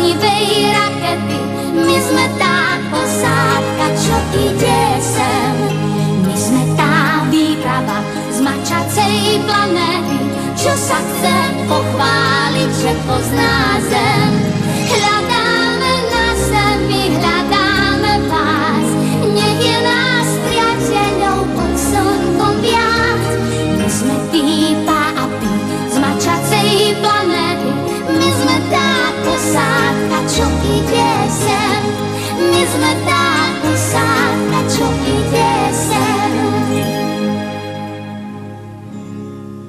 bláznivej rakety. My sme tá posádka, čo ide sem. My sme tá výprava z mačacej planéty, čo sa chce pochváliť, že pozná zem. Hľadáme na zemi, hľadáme vás, nech je nás priateľov pod slnkom viac. My sme Pípa a Pi z mačacej planéty, my sme tá posádka, čo ide sem. My sme tá posádka, čo ide sem.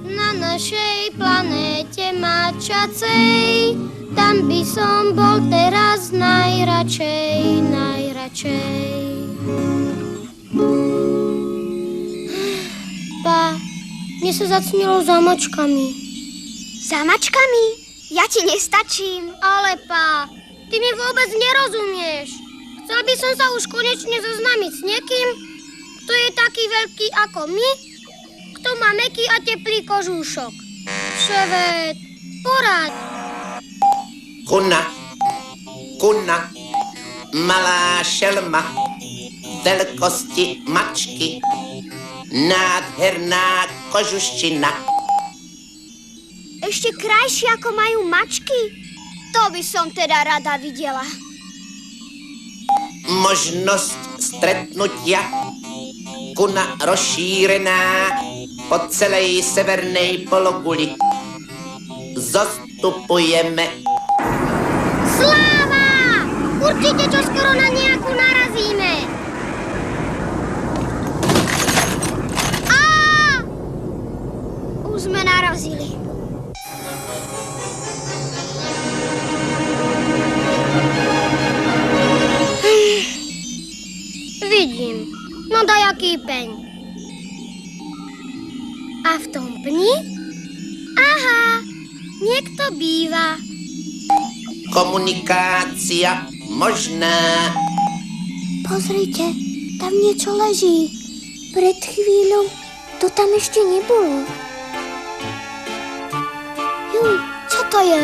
Na našej planéte mačacej, tam by som bol teraz najradšej, najradšej. Pa, mne sa zacnilo za mačkami. Za mačkami? Ja ti nestačím. Ale pa, ty mi vôbec nerozumieš. Chcel by som sa už konečne zoznámiť s niekým, kto je taký veľký ako my, kto má mäkký a teplý kožúšok. Ševet, poraď. Kuna, malá šelma, veľkosti mačky, nádherná kožuščina. Ešte krajšie ako majú mačky? To by som teda rada videla. Možnosť stretnutia, kuna rozšírená po celej severnej pologuli. Zostupujeme. Sláva! Určite čoskoro na nejakú narazíme. Už sme narazili. Vidím. No daj aký peň. A v tom pni? Aha, niekto býva. Komunikácia možná. Pozrite, tam niečo leží. Pred chvíľou to tam ešte nebolo. Juj, čo to je?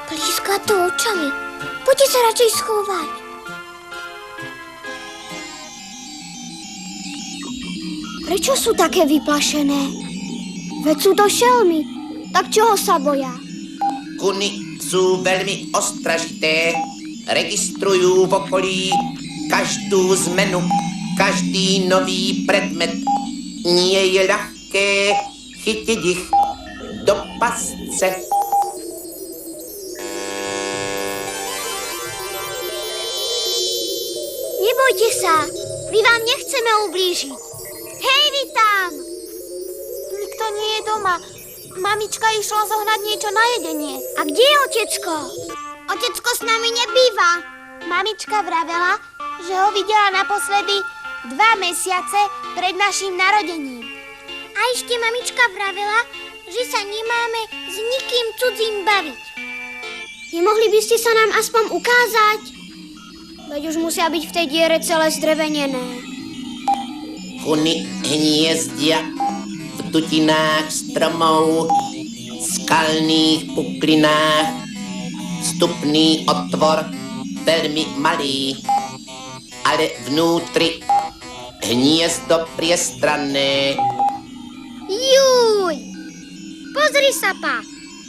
Blízka to očami. Poďte sa radšej schovať. Prečo sú také vyplašené? Veď sú to šelmy. Tak čoho sa boja? Kuny sú veľmi ostražité. Registrujú v okolí každú zmenu, každý nový predmet. Nie je ľahké chytiť ich do pasce. Nebojte sa, my vám nechceme ublížiť. Hej, vy tam! Nikto nie je doma. Mamička išla zohnať niečo na jedenie. A kde je otecko? Otecko s nami nebýva. Mamička vravela, že ho videla naposledy 2 mesiace pred naším narodením. A ešte mamička vravela, že sa nemáme s nikým cudzím baviť. Nemohli by ste sa nám aspoň ukázať? Veď už musia byť v tej diere celé zdrevenené. Kuny hniezdia v dutinách stromov, skalných puklinách, vstupný otvor veľmi malý, ale vnútri hniezdo priestranné. Juj, pozri sa, pa,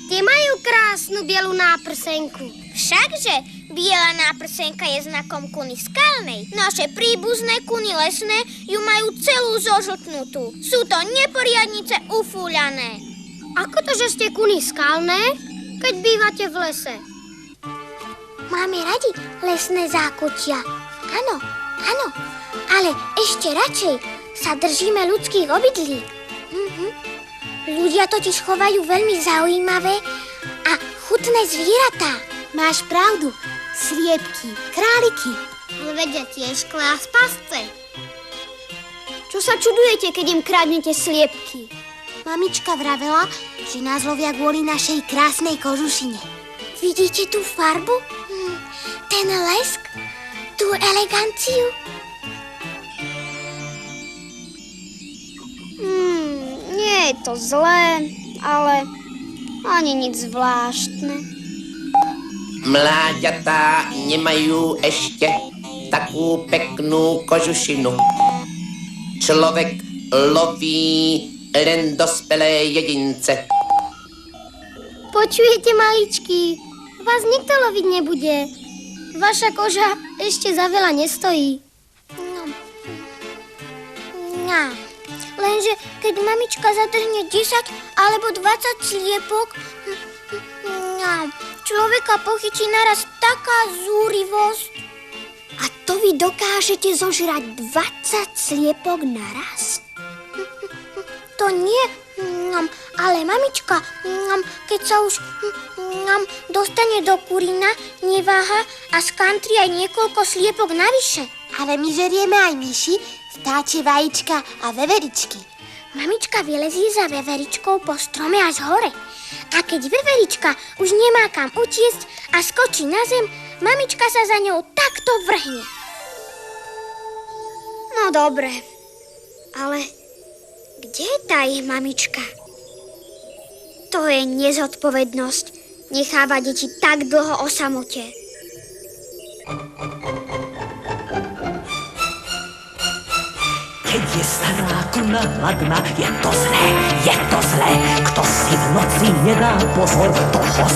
tie majú krásnu bielu náprsenku. Všakže biela náprsenka je znakom kuny skalnej. Naše príbuzné kuny lesné ju majú celú zožltnutú. Sú to neporiadnice ufúľané. Ako to, že ste kuny skalné, keď bývate v lese? Máme radi lesné zákutia. Áno, áno, ale ešte radšej sa držíme ľudských obydlí. Ľudia totiž chovajú veľmi zaujímavé a chutné zvieratá. Máš pravdu, sliepky, králiky. Ale vedia tiež klás pasce. Čo sa čudujete, keď im kradnete sliepky? Mamička vravela, že nás lovia kvôli našej krásnej kožušine. Vidíte tú farbu? Ten lesk? Tú eleganciu? Nie je to zlé, ale ani nič zvláštne. Mláďatá nemajú ešte takú peknú kožušinu. Človek loví len dospelé jedince. Počujete, maličky? Vás nikto loviť nebude. Vaša koža ešte za veľa nestojí. No. Lenže keď mamička zatrhne 10 alebo 20 sliepok, človeka pochytí naraz taká zúrivosť. A to vy dokážete zožrať 20 sliepok naraz? To nie, ale mamička, keď sa už dostane do kurína, neváha a skantri aj niekoľko sliepok navyše. Ale my žerieme aj myši, vtáčie vajíčka a veveričky. Mamička vylezie za veveričkou po strome až hore. A keď veverička už nemá kam utiecť a skočí na zem, mamička sa za ňou takto vrhne. No dobre, ale kde je tá ich mamička? To je nezodpovednosť nechávať deti tak dlho o samote. Keď je stará kuna hladná, je to zlé, je to zlé. Kto si v noci nedá pozor, toho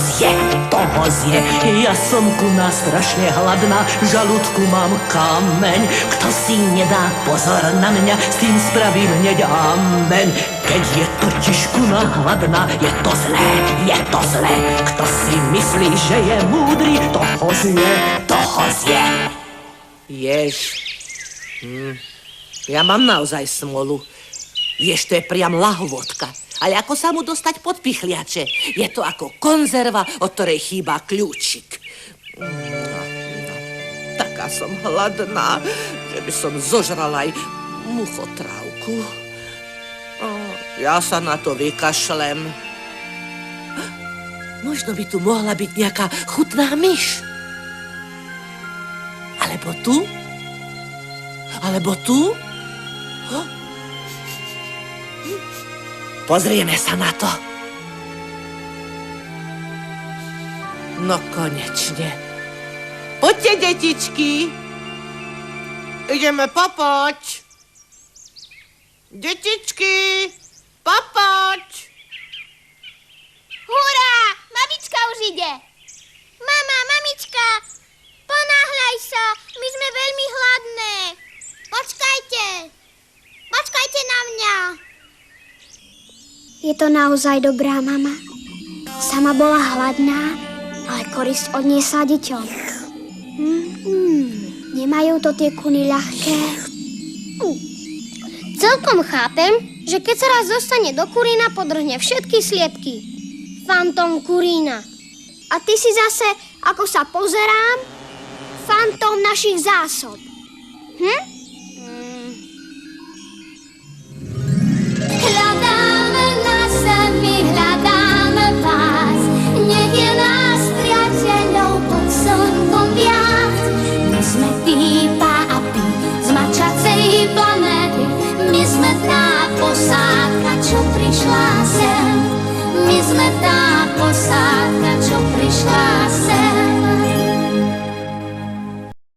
zje. Ja som kuna strašne hladná, v žalúdku mám kameň. Kto si nedá pozor na mňa, s tým spravím hneď amen. Keď je totiž kuna hladná, je to zlé, je to zlé. Kto si myslí, že je múdry, toho zje. Jež. Ja mám naozaj smolu. Vieš, to je priam lahôdka. Ale ako sa mu dostať pod pichliače? Je to ako konzerva, od ktorej chýba kľúčik. Taká som hladná, že by som zožrala aj muchotrávku. Ja sa na to vykašlem. Možno by tu mohla byť nejaká chutná myš. Alebo tu? Alebo tu? Pozrieme sa na to. No konečne. Poďte, detičky. Ideme popoť. Detičky, popoť. Hurá, mamička už ide. Mamička, ponáhľaj sa, my sme veľmi hladné. Počkajte na mňa. Je to naozaj dobrá mama. Sama bola hladná, ale korisť odniesla deťom. Nemajú to tie kuny ľahké. Celkom chápem, že keď sa raz dostane do kurína, podrhne všetky sliepky. Fantom kurína. A ty si zase, ako sa pozerám, fantom našich zásob. Hľadáme na zemi, hľadáme vás. Nech je nás priateľov pod slnkom viac. My sme Pípa a Pí z mačacej planéty. My sme tá posádka, čo prišla sem. My sme tá posádka, čo prišla